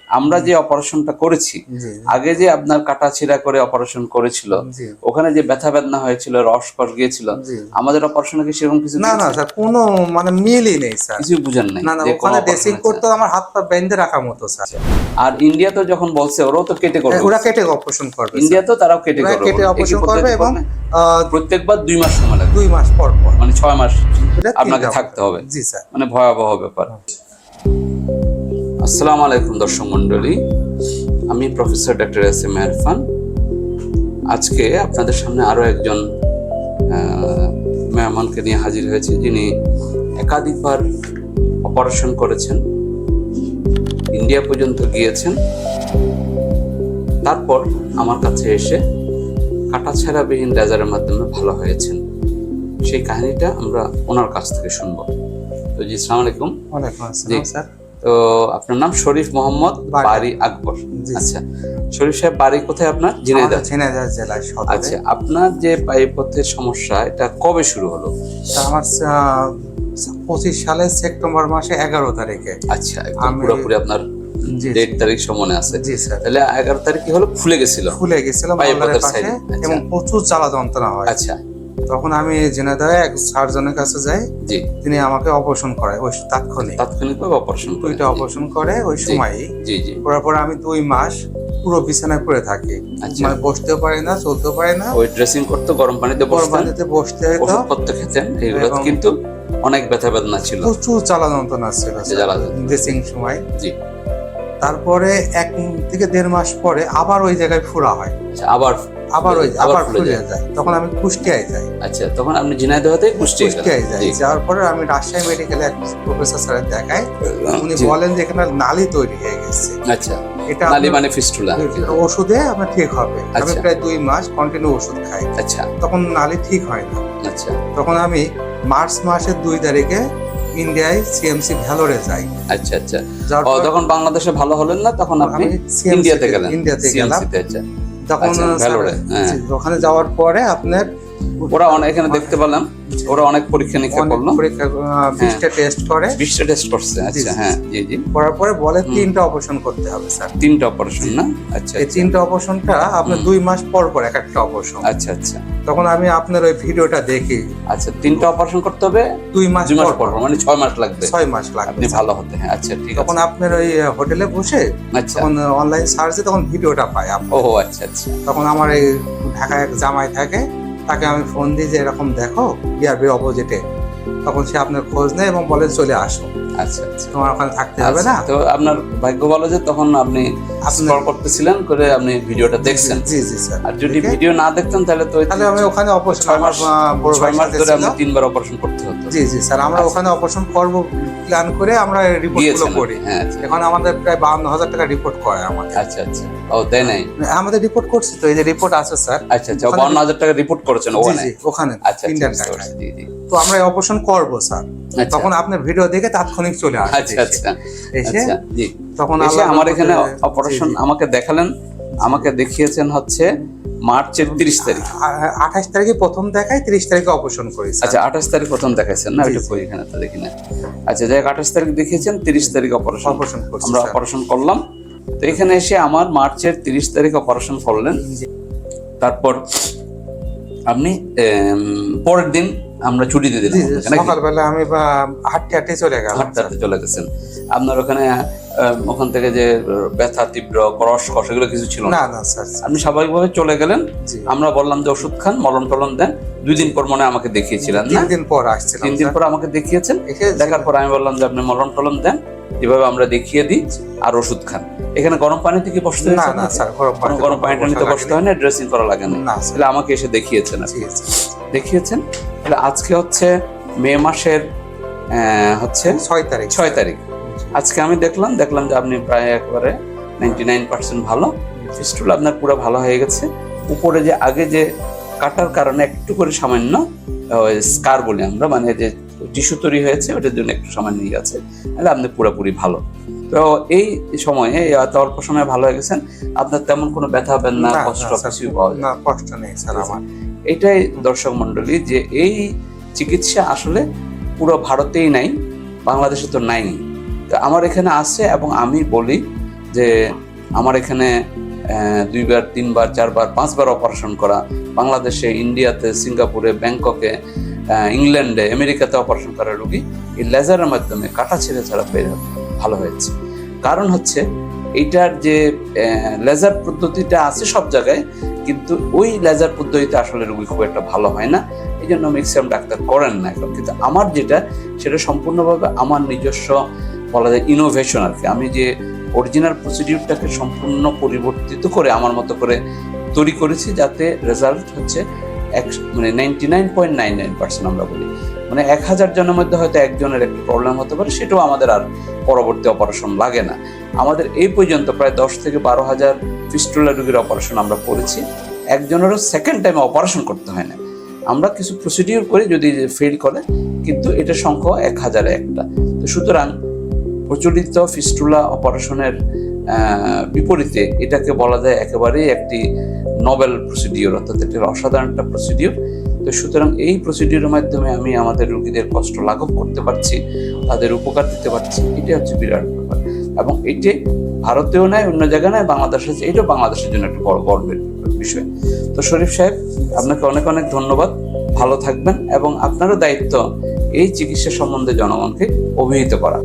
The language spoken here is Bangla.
আমরা যে অপারেশনটা করেছি, আগে যে আপনার কাটা ছিঁড়া করে অপারেশন করেছিল, ওখানে যে ব্যথা বেদনা হয়েছিল, রস কষ গিয়েছিল, আমাদের অপারেশনে কি সেরকম কিছু? না না স্যার, কোনো মানে মিলই নেই স্যার, কিছু বুঝেন নাই? না না, ওখানে ড্রেসিং করতে আমার হাত পা বেঁধে রাখার মতো স্যার। আর ইন্ডিয়া তো যখন বলছে ওরাও তো কেটে করবে, ওরা কেটে অপারেশন করবে, ইন্ডিয়া তো তারাও কেটে অপারেশন করবে এবং প্রত্যেকবার 2 মাস সময় লাগবে, 2 মাস পর পর, মানে 6 মাস আপনাকে থাকতে হবে। জি স্যার। মানে ভয়াবহ ব্যাপার। আসসালামু আলাইকুম দর্শক মন্ডলী, আমি প্রফেসর ডক্টর এস.এম. ইরফান। আজকে আপনাদের সামনে আরো একজন মেহমানকে নিয়ে হাজির হয়েছে, যিনি একাধিকবার অপারেশন করেছেন, ইন্ডিয়া পর্যন্ত গিয়েছেন, তারপর আমার কাছে এসে কাটাছেঁড়াবিহীন লেজারের মাধ্যমে ভালো হয়েছেন। সেই কাহিনীটা আমরা ওনার কাছ থেকে শুনবো। তো জি, আসসালামু আলাইকুম। ওয়ালাইকুম আসসালাম স্যার। তো আপনার নাম শরীফ মোহাম্মদ বাড়ি আকবর। আচ্ছা, শরীফ সাহেব বাড়ি কোথায় আপনার? ঝিনাইদহ জেলায়। আচ্ছা, আপনার যে পায়ুপথের সমস্যা, এটা কবে শুরু হলো? আমার 25 সালের সেপ্টেম্বর মাসে 11 তারিখে। আচ্ছা, একদম পুরোপুরি আপনার ডেট তারিখ মনে আছে? জি স্যার। তাহলে 11 তারিখ কি হলো? ফুলে গেছিল পায়ুপথের সাইডে এবং প্রচুর জ্বালা যন্ত্রণা হয়। আচ্ছা, তখন আমি ঝিনাইদহে এক সার্জনের কাছে যাই। জি। তিনি আমাকে অপারেশন করায়, ওই তাৎক্ষণিকভাবে অপারেশন করে, দুইটা অপারেশন করে ওই সময়ই। জি জি। করার পর আমি 2 মাস পুরো বিছানায় পড়ে থাকি, মানে বসতেও পারি না, চলতেও পারি না। ওই ড্রেসিং করতে গরম পানিতে বসতে হতো, ওষুধপত্র খেতেন, এগুলো কিন্তু অনেক ব্যথা বেদনা ছিল, প্রচুর জ্বালা যন্ত্রণা ছিল ড্রেসিং সময়। জি। তারপরে 1 থেকে 1.5 মাস পরে আবার ওই জায়গায় ফুরা হয়। আবার ফুলে যায়। তখন আমি কুষ্টিয়ায় যাই। আচ্ছা, তখন আপনি ঝিনাইদহ থেকে কুষ্টিয়ায় যাই। যাওয়ার পরে আমি রাজশাহী মেডিকেলে এক প্রফেসর স্যারের দেখাই। উনি বলেন যে এখানে নালী তৈরি হয়ে গেছে। আচ্ছা, এটা নালী মানে ফিস্টুলা, ওষুধে আপনার ঠিক হবে। আমি প্রায় 2 মাস কন্টিনিউ ওষুধ খাই। আচ্ছা, তখন নালী ঠিক হয় না। আচ্ছা, তখন আমি মার্চ মাসের 2 তারিখে ইন্ডিয়ায় সিএমসি ভ্যালোরে যাই। আচ্ছা আচ্ছা। তখন বাংলাদেশে ভালো হলেন না, তখন আপনি ইন্ডিয়াতে গেলেন। আচ্ছা, তখন ওখানে যাওয়ার পরে আপনার ওরা অনেক, এখানে দেখতে পেলাম ওরা অনেক পরীক্ষা নিরীক্ষা করলো, 20টা টেস্ট করে, 20টা টেস্ট করছে। আচ্ছা, হ্যাঁ, জি জি। করার পরে বলে 3টা অপারেশন করতে হবে স্যার। 3টা অপারেশন না? আচ্ছা, এই 3টা অপারেশনটা আপনার 2 মাস পর পর এক একটা অপারেশন। আচ্ছা আচ্ছা। তখন আমি আপনার ওই ভিডিওটা দেখি। আচ্ছা, 3টা অপারেশন করতে হবে 2 মাস পর, মানে 6 মাস লাগবে। 6 মাস লাগবে আপনি ভালো হতে। হ্যাঁ, আচ্ছা, ঠিক আছে। তখন আপনার ওই হোটেলে বসে, তখন অনলাইন সার্চে তখন ভিডিওটা পাই। ও আচ্ছা আচ্ছা। তখন আমার এই ঢাকায় এক জামাই থাকে, তাকে আমি ফোন দিই যে এরকম দেখো বিআরবি অপোজিটে। তখন সে আপনার খোঁজ নেয় এবং বলে চলে আসো। আচ্ছা আচ্ছা, তোমার ওখানে থাকতে হবে না। তো আপনার ভাগ্য ভালো যে তখন আপনি স্ক্রল করতেছিলেন করে আপনি ভিডিওটা দেখছেন। জি জি স্যার। আর যদি ভিডিও না দেখতেন তাহলে আমি ওখানে অপারেশন 6 মাস ধরে আপনি 3বার অপারেশন করতে হতো। জি জি স্যার। আমরা ওখানে অপারেশন করব প্ল্যান করে আমরা রিপোর্টগুলো করি। হ্যাঁ, এখন আমাদের প্রায় 52,000 টাকা রিপোর্ট করে আমাদের। আচ্ছা আচ্ছা। ও তাই নাই? আমাদের রিপোর্ট করছি তো, এই যে রিপোর্ট আছে স্যার। আচ্ছা আচ্ছা, 52,000 টাকা রিপোর্ট করেছেন ওখানে? জি, ওখানে ইন্ডিয়ান টাকা। জি জি। তো আমরা অপারেশন করব স্যার। তখন আপনার ভিডিও দেখে তাৎক্ষণিক চলে আসে। আচ্ছা আচ্ছা। এসে জি, তখন আমার এখানে অপারেশন আমাকে দেখালেন, আমাকে দেখিয়েছেন হচ্ছে মার্চের 30 তারিখ। 28 তারিখে প্রথম দেখাই, 30 তারিখে অপারেশন করি। আচ্ছা, 28 তারিখ প্রথম দেখাইছেন না? ওইটা কই, এখানে তো দেখি না। আচ্ছা, যাই 28 তারিখ দেখিয়েছেন, 30 তারিখ অপারেশন আমরা অপারেশন করলাম। তো এখানে এসে আমার মার্চের 30 তারিখ অপারেশন করলেন। তারপর আপনি পরের দিন আমরা ছুটি দিয়ে দিলাম। সকালবেলা আমি হাঁটতে চলে গেছেন। আপনার ওখানে ওখান থেকে যে ব্যথা, তীব্র রস কষ এগুলো কিছু ছিল না? না স্যার। আপনি স্বাভাবিকভাবে চলে গেলেন। আমরা বললাম যে ওষুধ খান, মলম টলম দেন। 2 দিন পর মনে আমাকে দেখিয়েছিলেন না? 3 দিন পর আসছিলাম। 3 দিন পর আমাকে দেখিয়েছেন। দেখার পর আমি বললাম যে আপনি মলম টলম দেন, এভাবে আমরা দেখিয়ে দিই, আর ওষুধ খান। এখানে গরম পানিতে কি বসতে হয়? না স্যার, গরম পানিটা নিতে বসতে হয় না, ড্রেসিং করা লাগে না। তাহলে আমাকে এসে দেখিয়েছেন। দেখিয়েছেন। তাহলে আজকে হচ্ছে মে মাসের হচ্ছে 6 তারিখ। আজকে আমি দেখলাম যে আপনি প্রায় একবারে 99% ভালো। ফিস্টুলা আপনার পুরো ভালো হয়ে গেছে। উপরে যে আগে যে কাটার কারণে একটু করে সামান্য স্কার বলি আমরা, মানে যে টিস্যু তৈরি হয়েছে, ওটার জন্য একটু সামান্য নিয়ে গেছে। তাহলে আপনি পুরোপুরি ভালো। তো এই সময়ে এত অল্প সময়ে ভালো হয়ে গেছেন, আপনার তেমন কোনো ব্যথা বেদনা, কষ্ট কিছুই পাওয়া যায় না? কষ্ট নেই স্যার আমার। এটাই দর্শক মন্ডলী, যে এই চিকিৎসা আসলে পুরো ভারতেই নাই, বাংলাদেশে তো নাই। তো আমার এখানে আছে, এবং আমি বলি যে আমার এখানে 2বার 3বার 4বার 5বার অপারেশন করা, বাংলাদেশে, ইন্ডিয়াতে, সিঙ্গাপুরে, ব্যাংককে, ইংল্যান্ডে, আমেরিকাতে অপারেশন করা রোগী এই লেজারের মাধ্যমে কাটা ছেড়ে ছাড়া ভালো হয়েছে। কারণ হচ্ছে এইটার যে লেজার পদ্ধতিটা আছে সব জায়গায়, কিন্তু ওই লেজার পদ্ধতিতে আসলে রোগী খুব একটা ভালো হয় না, এই জন্য ম্যাক্সিমাম ডাক্তার করেন না এখন। কিন্তু আমার যেটা, সেটা সম্পূর্ণভাবে আমার নিজস্ব বলা যায় ইনোভেশন আর কি। আমি যে অরিজিনাল প্রসিডিউরটাকে সম্পূর্ণ পরিবর্তিত করে আমার মতো করে তৈরি করেছি, যাতে রেজাল্ট হচ্ছে মানে 99.99% আমরা বলি, মানে 1000 জনের মধ্যে হয়তো একজনের একটু প্রবলেম হতে পারে, সেটাও আমাদের আর পরবর্তী অপারেশন লাগে না। আমাদের এই পর্যন্ত প্রায় 10 থেকে 12,000 ফিস্টুলা রোগীর অপারেশন আমরা করেছি, একজনেরও সেকেন্ড টাইমে অপারেশন করতে হয় না। আমরা কিছু প্রসিডিউর করি যদি ফেল করে, কিন্তু এটা সংখ্যা 1000-এ একটা। তো সুতরাং প্রচলিত ফিস্টুলা অপারেশনের বিপরীতে এটাকে বলা যায় একেবারেই একটি নোবেল প্রসিডিওর, অর্থাৎ এটা অসাধারণ একটা প্রসিডিওর। তো সুতরাং এই প্রসিডিওরের মাধ্যমে আমি আমাদের রোগীদের কষ্ট লাঘব করতে পারছি, তাদের উপকার দিতে পারছি, এটা হচ্ছে বিরাট ব্যাপার। এবং এটি ভারতেও নয়, অন্য জায়গায় নয়, বাংলাদেশে, এটাও বাংলাদেশের জন্য একটা বড় গর্বের বিষয়। তো শরীফ সাহেব, আপনাকে অনেক অনেক ধন্যবাদ, ভালো থাকবেন, এবং আপনারও দায়িত্ব এই চিকিৎসা সম্বন্ধে জনগণকে অভিহিত করা।